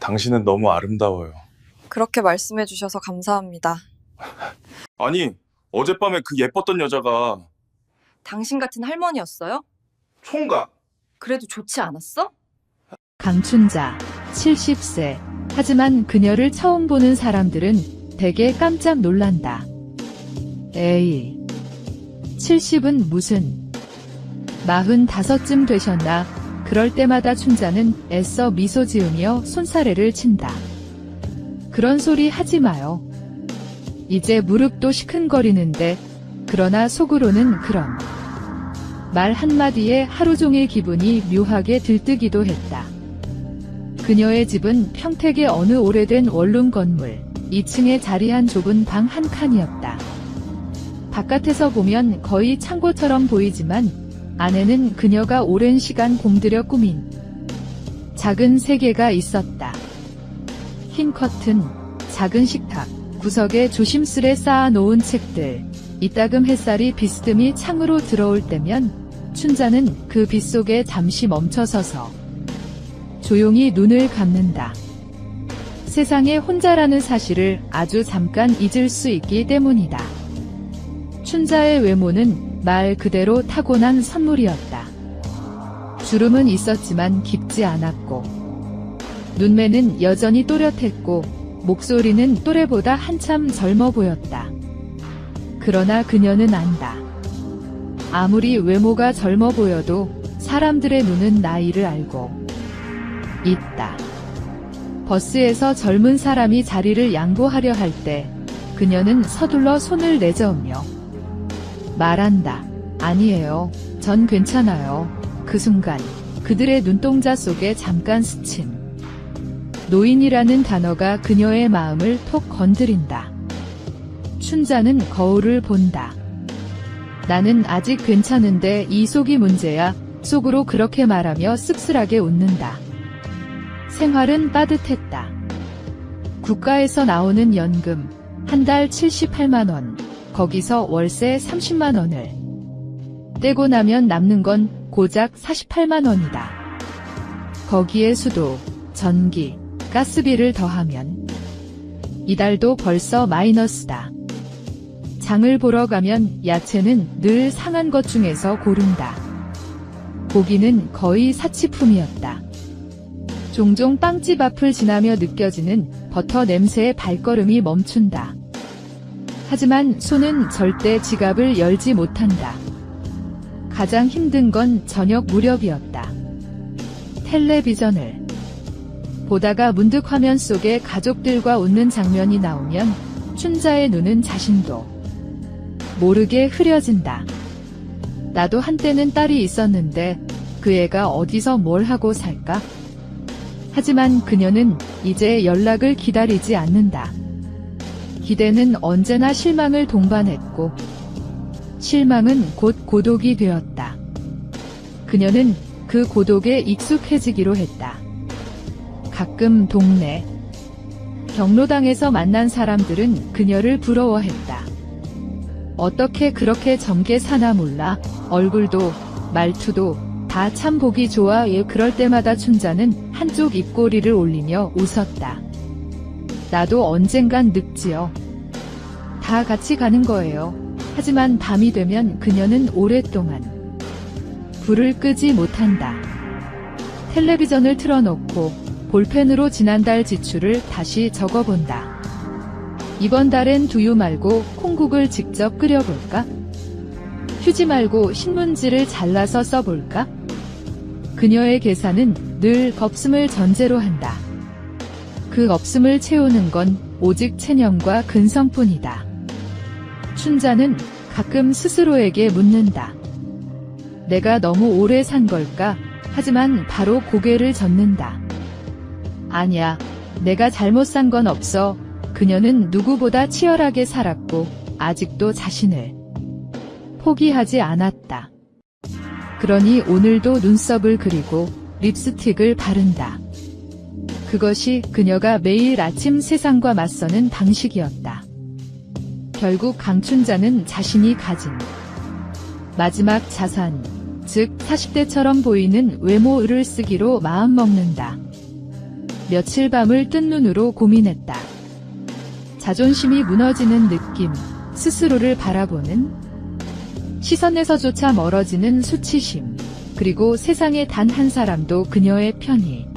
당신은 너무 아름다워요. 그렇게 말씀해 주셔서 감사합니다. 아니, 어젯밤에 그 예뻤던 여자가 당신 같은 할머니였어요? 총각. 그래도 좋지 않았어? 강춘자, 70세. 하지만 그녀를 처음 보는 사람들은 되게 깜짝 놀란다. 에이, 70은 무슨. 45쯤 되셨나? 그럴 때마다 춘자는 애써 미소 지으며 손사래를 친다. 그런 소리 하지 마요. 이제 무릎도 시큰거리는데, 그러나 속으로는 그럼. 말 한마디에 하루 종일 기분이 묘하게 들뜨기도 했다. 그녀의 집은 평택의 어느 오래된 원룸 건물, 2층에 자리한 좁은 방 한 칸이었다. 바깥에서 보면 거의 창고처럼 보이지만 안에는 그녀가 오랜 시간 공들여 꾸민 작은 세계가 있었다. 흰 커튼, 작은 식탁, 구석에 조심스레 쌓아놓은 책들, 이따금 햇살이 비스듬히 창으로 들어올 때면 춘자는 그 빛 속에 잠시 멈춰서서 조용히 눈을 감는다. 세상에 혼자라는 사실을 아주 잠깐 잊을 수 있기 때문이다. 춘자의 외모는 말 그대로 타고난 선물이었다. 주름은 있었지만 깊지 않았고, 눈매는 여전히 또렷했고, 목소리는 또래보다 한참 젊어 보였다. 그러나 그녀는 안다. 아무리 외모가 젊어 보여도 사람들의 눈은 나이를 알고 있다. 버스에서 젊은 사람이 자리를 양보하려 할 때 그녀는 서둘러 손을 내저으며 말한다. 아니에요. 전 괜찮아요. 그 순간 그들의 눈동자 속에 잠깐 스친 노인이라는 단어가 그녀의 마음을 톡 건드린다. 춘자는 거울을 본다. 나는 아직 괜찮은데 이 속이 문제야. 속으로 그렇게 말하며 씁쓸하게 웃는다. 생활은 빠듯했다. 국가에서 나오는 연금, 한 달 78만원, 거기서 월세 30만원을 떼고 나면 남는 건 고작 48만원이다. 거기에 수도, 전기, 가스비를 더하면 이달도 벌써 마이너스다. 장을 보러 가면 야채는 늘 상한 것 중에서 고른다. 고기는 거의 사치품이었다. 종종 빵집 앞을 지나며 느껴지는 버터 냄새에 발걸음이 멈춘다. 하지만 손은 절대 지갑을 열지 못한다. 가장 힘든 건 저녁 무렵이었다. 텔레비전을 보다가 문득 화면 속에 가족들과 웃는 장면이 나오면 춘자의 눈은 자신도 모르게 흐려진다. 나도 한때는 딸이 있었는데 그 애가 어디서 뭘 하고 살까? 하지만 그녀는 이제 연락을 기다리지 않는다. 기대는 언제나 실망을 동반했고 실망은 곧 고독이 되었다. 그녀는 그 고독에 익숙해지기로 했다. 가끔 동네 경로당에서 만난 사람들은 그녀를 부러워했다. 어떻게 그렇게 젊게 사나 몰라. 얼굴도 말투도 다 참 보기 좋아. 그럴 때마다 춘자는 한쪽 입꼬리를 올리며 웃었다. 나도 언젠간 늙지요. 다 같이 가는 거예요. 하지만 밤이 되면 그녀는 오랫동안 불을 끄지 못한다. 텔레비전을 틀어놓고 볼펜으로 지난달 지출을 다시 적어본다. 이번 달엔 두유 말고 콩국을 직접 끓여볼까? 휴지 말고 신문지를 잘라서 써볼까? 그녀의 계산은 늘 없음을 전제로 한다. 그 없음을 채우는 건 오직 체념과 근성뿐이다. 춘자는 가끔 스스로에게 묻는다. 내가 너무 오래 산 걸까? 하지만 바로 고개를 젓는다. 아니야, 내가 잘못 산 건 없어. 그녀는 누구보다 치열하게 살았고 아직도 자신을 포기하지 않았다. 그러니 오늘도 눈썹을 그리고 립스틱을 바른다. 그것이 그녀가 매일 아침 세상과 맞서는 방식이었다. 결국 강춘자는 자신이 가진 마지막 자산, 즉 40대처럼 보이는 외모를 쓰기로 마음먹는다. 며칠 밤을 뜬 눈으로 고민했다. 자존심이 무너지는 느낌, 스스로를 바라보는 시선에서조차 멀어지는 수치심, 그리고 세상에 단 한 사람도 그녀의 편이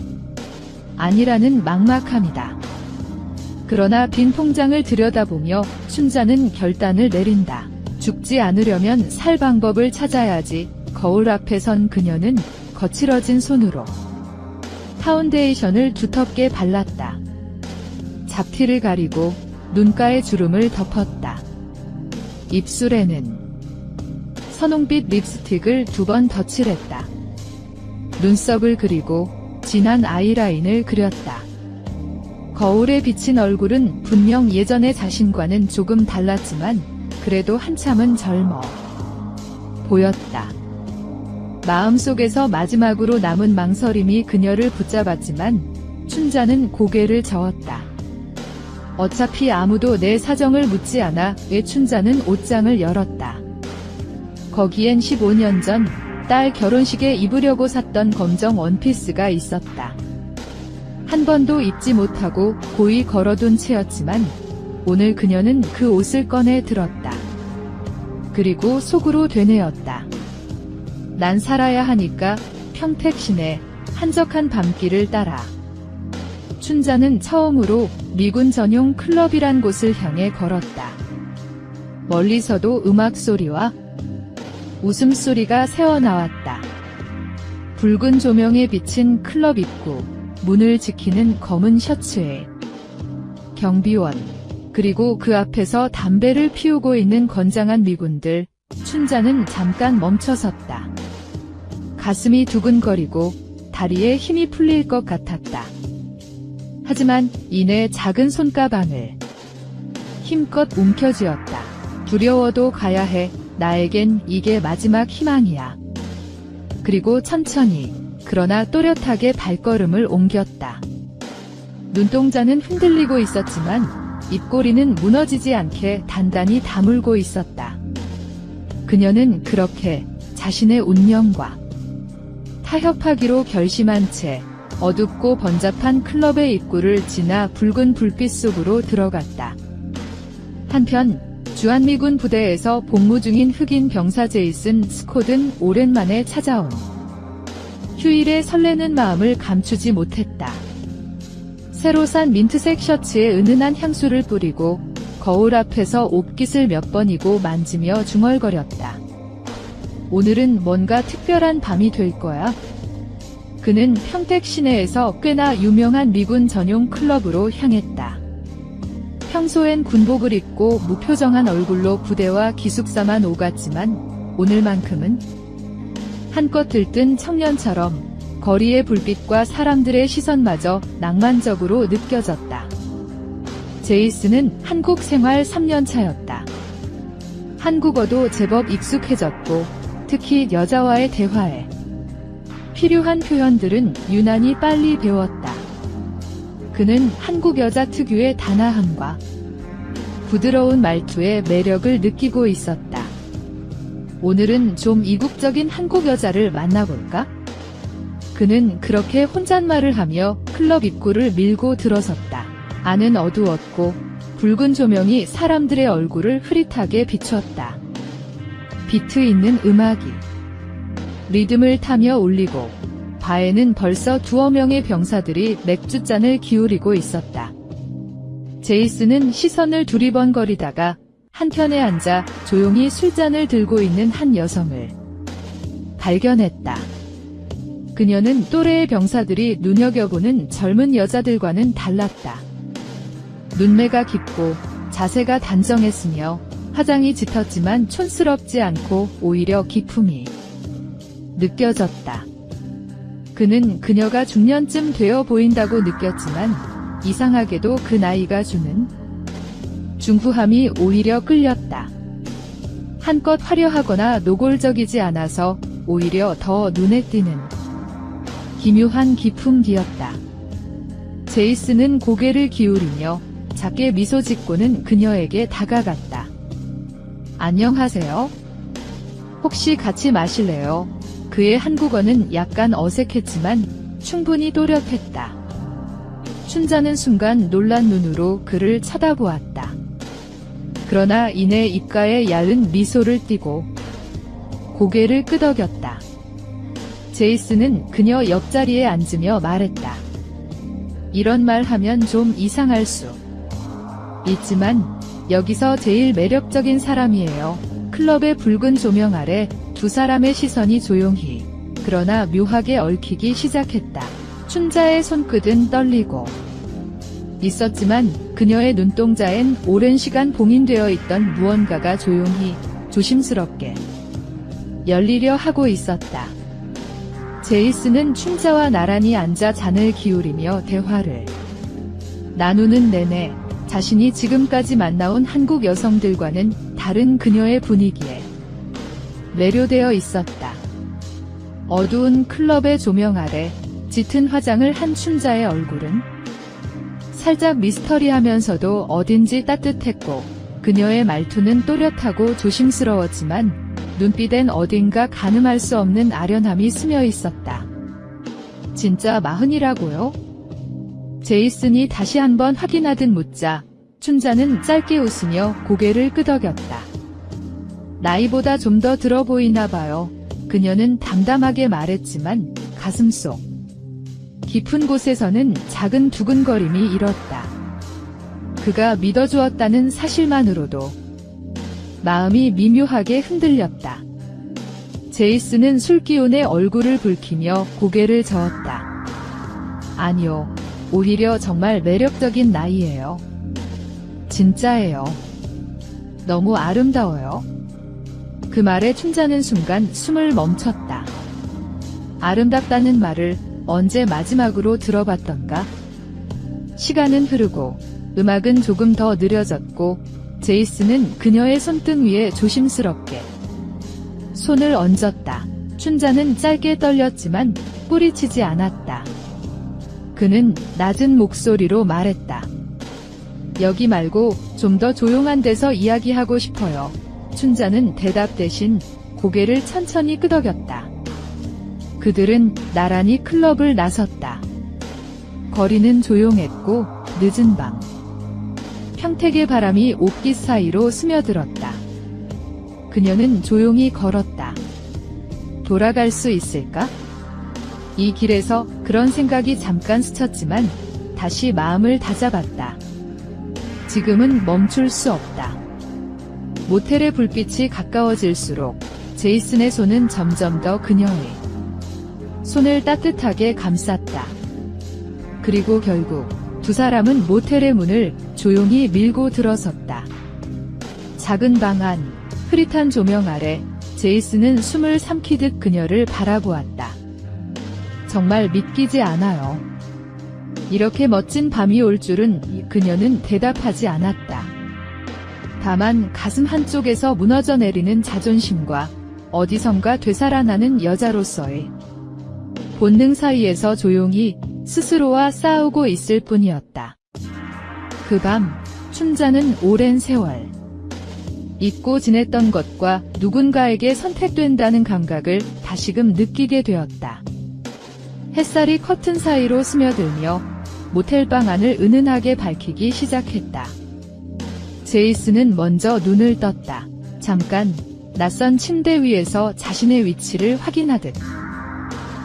아니라는 막막함이다. 그러나 빈 통장을 들여다보며 춘자는 결단을 내린다. 죽지 않으려면 살 방법을 찾아야지. 거울 앞에 선 그녀는 거칠어진 손으로 파운데이션을 두텁게 발랐다. 잡티를 가리고 눈가에 주름을 덮었다. 입술에는 선홍빛 립스틱을 2번 덧칠했다. 눈썹을 그리고 진한 아이라인을 그렸다. 거울에 비친 얼굴은 분명 예전의 자신과는 조금 달랐지만 그래도 한참은 젊어 보였다. 마음속에서 마지막으로 남은 망설임이 그녀를 붙잡았지만 춘자는 고개를 저었다. 어차피 아무도 내 사정을 묻지 않아. 왜? 춘자는 옷장을 열었다. 거기엔 15년 전 딸 결혼식에 입으려고 샀던 검정 원피스가 있었다. 한 번도 입지 못하고 고이 걸어둔 채였지만 오늘 그녀는 그 옷을 꺼내 들었다. 그리고 속으로 되뇌었다. 난 살아야 하니까. 평택시내 한적한 밤길을 따라 춘자는 처음으로 미군 전용 클럽이란 곳을 향해 걸었다. 멀리서도 음악 소리와 웃음소리가 새어나왔다. 붉은 조명에 비친 클럽 입구, 문을 지키는 검은 셔츠에 경비원, 그리고 그 앞에서 담배를 피우고 있는 건장한 미군들. 춘자는 잠깐 멈춰섰다. 가슴이 두근거리고 다리에 힘이 풀릴 것 같았다. 하지만 이내 작은 손가방을 힘껏 움켜쥐었다. 두려워도 가야 해. 나에겐 이게 마지막 희망이야. 그리고 천천히, 그러나 또렷하게 발걸음을 옮겼다. 눈동자는 흔들리고 있었지만 입꼬리는 무너지지 않게 단단히 다물고 있었다. 그녀는 그렇게 자신의 운명과 타협하기로 결심한 채 어둡고 번잡한 클럽의 입구를 지나 붉은 불빛 속으로 들어갔다. 한편 주한미군 부대에서 복무 중인 흑인 병사 제이슨 스콧은 오랜만에 찾아온 휴일에 설레는 마음을 감추지 못했다. 새로 산 민트색 셔츠에 은은한 향수를 뿌리고 거울 앞에서 옷깃을 몇 번이고 만지며 중얼거렸다. 오늘은 뭔가 특별한 밤이 될 거야. 그는 평택 시내에서 꽤나 유명한 미군 전용 클럽으로 향했다. 평소엔 군복을 입고 무표정한 얼굴로 부대와 기숙사만 오갔지만 오늘만큼은 한껏 들뜬 청년처럼 거리의 불빛과 사람들의 시선마저 낭만적으로 느껴졌다. 제이슨은 한국 생활 3년 차였다. 한국어도 제법 익숙해졌고 특히 여자와의 대화에 필요한 표현들은 유난히 빨리 배웠다. 그는 한국 여자 특유의 단아함과 부드러운 말투의 매력을 느끼고 있었다. 오늘은 좀 이국적인 한국 여자를 만나볼까? 그는 그렇게 혼잣말을 하며 클럽 입구를 밀고 들어섰다. 안은 어두웠고 붉은 조명이 사람들의 얼굴을 흐릿하게 비추었다. 비트 있는 음악이 리듬을 타며 울리고 바에는 벌써 2명의 병사들이 맥주잔을 기울이고 있었다. 제이슨은 시선을 두리번거리다가 한편에 앉아 조용히 술잔을 들고 있는 한 여성을 발견했다. 그녀는 또래의 병사들이 눈여겨보는 젊은 여자들과는 달랐다. 눈매가 깊고 자세가 단정했으며 화장이 짙었지만 촌스럽지 않고 오히려 기품이 느껴졌다. 그는 그녀가 중년쯤 되어 보인다고 느꼈지만 이상하게도 그 나이가 주는 중후함이 오히려 끌렸다. 한껏 화려하거나 노골적이지 않아서 오히려 더 눈에 띄는 기묘한 기품기였다. 제이슨은 고개를 기울이며 작게 미소 짓고는 그녀에게 다가갔다. 안녕하세요. 혹시 같이 마실래요? 그의 한국어는 약간 어색했지만 충분히 또렷했다. 춘자는 순간 놀란 눈으로 그를 쳐다보았다. 그러나 이내 입가에 야은 미소를 띠고 고개를 끄덕였다. 제이슨은 그녀 옆자리에 앉으며 말했다. 이런 말 하면 좀 이상할 수 있지만 여기서 제일 매력적인 사람이에요. 클럽의 붉은 조명 아래 두 사람의 시선이 조용히 그러나 묘하게 얽히기 시작했다. 춘자의 손끝은 떨리고 있었지만 그녀의 눈동자엔 오랜 시간 봉인되어 있던 무언가가 조용히 조심스럽게 열리려 하고 있었다. 제이슨은 춘자와 나란히 앉아 잔을 기울이며 대화를 나누는 내내 자신이 지금까지 만나온 한국 여성들과는 다른 그녀의 분위기에 매료되어 있었다. 어두운 클럽의 조명 아래 짙은 화장을 한 춘자의 얼굴은 살짝 미스터리하면서도 어딘지 따뜻했고 그녀의 말투는 또렷하고 조심스러웠지만 눈빛엔 어딘가 가늠할 수 없는 아련함이 스며 있었다. 진짜 40이라고요? 제이슨이 다시 한번 확인하듯 묻자 춘자는 짧게 웃으며 고개를 끄덕였다. 나이보다 좀 더 들어 보이나 봐요. 그녀는 담담하게 말했지만 가슴속 깊은 곳에서는 작은 두근거림이 일었다. 그가 믿어주었다는 사실만으로도 마음이 미묘하게 흔들렸다. 제이슨은 술기운에 얼굴을 붉히며 고개를 저었다. 아니요, 오히려 정말 매력적인 나이예요. 진짜예요. 너무 아름다워요. 그 말에 춘자는 순간 숨을 멈췄다. 아름답다는 말을 언제 마지막으로 들어봤던가? 시간은 흐르고 음악은 조금 더 느려졌고 제이슨은 그녀의 손등 위에 조심스럽게 손을 얹었다. 춘자는 짧게 떨렸지만 뿌리치지 않았다. 그는 낮은 목소리로 말했다. 여기 말고 좀 더 조용한 데서 이야기하고 싶어요. 춘자는 대답 대신 고개를 천천히 끄덕였다. 그들은 나란히 클럽을 나섰다. 거리는 조용했고 늦은 밤. 평택의 바람이 옷깃 사이로 스며들었다. 그녀는 조용히 걸었다. 돌아갈 수 있을까? 이 길에서 그런 생각이 잠깐 스쳤지만 다시 마음을 다잡았다. 지금은 멈출 수 없다. 모텔의 불빛이 가까워질수록 제이슨의 손은 점점 더 그녀의 손을 따뜻하게 감쌌다. 그리고 결국 두 사람은 모텔의 문을 조용히 밀고 들어섰다. 작은 방 안, 흐릿한 조명 아래 제이슨은 숨을 삼키듯 그녀를 바라보았다. 정말 믿기지 않아요. 이렇게 멋진 밤이 올 줄은 그녀는 대답하지 않았다. 다만 가슴 한쪽에서 무너져 내리는 자존심과 어디선가 되살아나는 여자로서의 본능 사이에서 조용히 스스로와 싸우고 있을 뿐이었다. 그 밤, 춘자는 오랜 세월 잊고 지냈던 것과 누군가에게 선택된다는 감각을 다시금 느끼게 되었다. 햇살이 커튼 사이로 스며들며 모텔방 안을 은은하게 밝히기 시작했다. 제이슨은 먼저 눈을 떴다. 잠깐 낯선 침대 위에서 자신의 위치를 확인하듯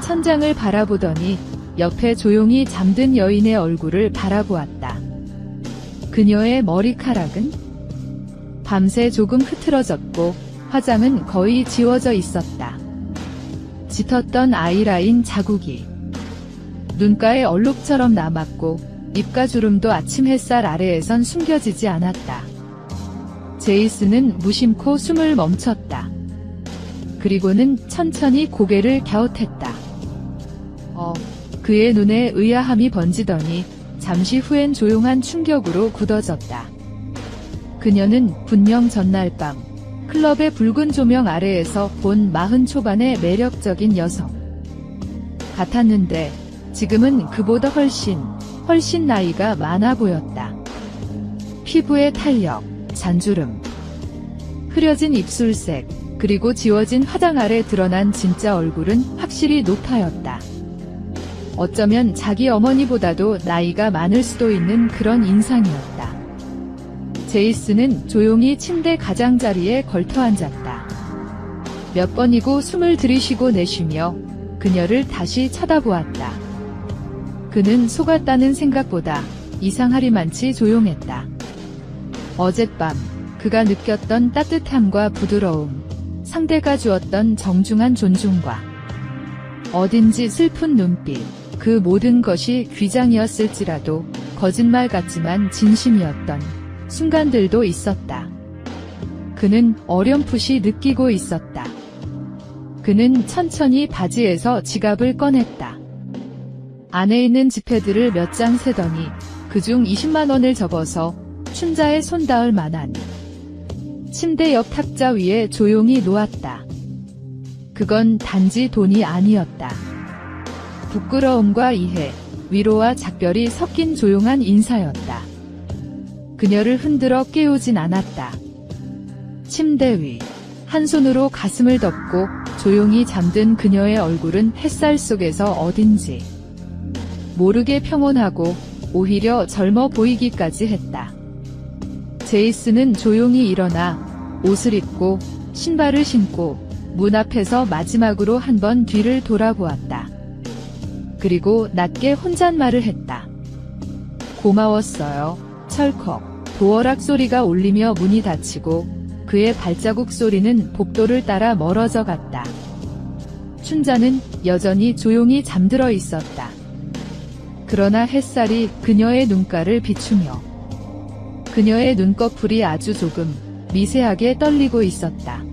천장을 바라보더니 옆에 조용히 잠든 여인의 얼굴을 바라보았다. 그녀의 머리카락은 밤새 조금 흐트러졌고 화장은 거의 지워져 있었다. 짙었던 아이라인 자국이 눈가에 얼룩처럼 남았고 입가주름도 아침 햇살 아래에선 숨겨지지 않았다. 제이슨은 무심코 숨을 멈췄다. 그리고는 천천히 고개를 갸웃했다. 그의 눈에 의아함이 번지더니 잠시 후엔 조용한 충격으로 굳어졌다. 그녀는 분명 전날 밤 클럽의 붉은 조명 아래에서 본 40 초반의 매력적인 여성 같았는데 지금은 그보다 훨씬 나이가 많아 보였다. 피부의 탄력, 잔주름, 흐려진 입술색, 그리고 지워진 화장 아래 드러난 진짜 얼굴은 확실히 높아였다. 어쩌면 자기 어머니보다도 나이가 많을 수도 있는 그런 인상이었다. 제이슨은 조용히 침대 가장자리에 걸터 앉았다. 몇 번이고 숨을 들이쉬고 내쉬며 그녀를 다시 쳐다보았다. 그는 속았다는 생각보다 이상하리만치 조용했다. 어젯밤 그가 느꼈던 따뜻함과 부드러움, 상대가 주었던 정중한 존중과 어딘지 슬픈 눈빛, 그 모든 것이 귀장이었을지라도 거짓말 같지만 진심이었던 순간들도 있었다. 그는 어렴풋이 느끼고 있었다. 그는 천천히 바지에서 지갑을 꺼냈다. 안에 있는 지폐들을 몇 장 세더니 그중 20만 원을 접어서 춘자의 손 닿을 만한 침대 옆 탁자 위에 조용히 놓았다. 그건 단지 돈이 아니었다. 부끄러움과 이해, 위로와 작별이 섞인 조용한 인사였다. 그녀를 흔들어 깨우진 않았다. 침대 위, 한 손으로 가슴을 덮고 조용히 잠든 그녀의 얼굴은 햇살 속에서 어딘지 모르게 평온하고 오히려 젊어 보이기까지 했다. 제이슨은 조용히 일어나 옷을 입고 신발을 신고 문 앞에서 마지막으로 한 번 뒤를 돌아보았다. 그리고 낮게 혼잣말을 했다. 고마웠어요. 철컥. 도어락 소리가 울리며 문이 닫히고 그의 발자국 소리는 복도를 따라 멀어져 갔다. 춘자는 여전히 조용히 잠들어 있었다. 그러나 햇살이 그녀의 눈가를 비추며 그녀의 눈꺼풀이 아주 조금 미세하게 떨리고 있었다.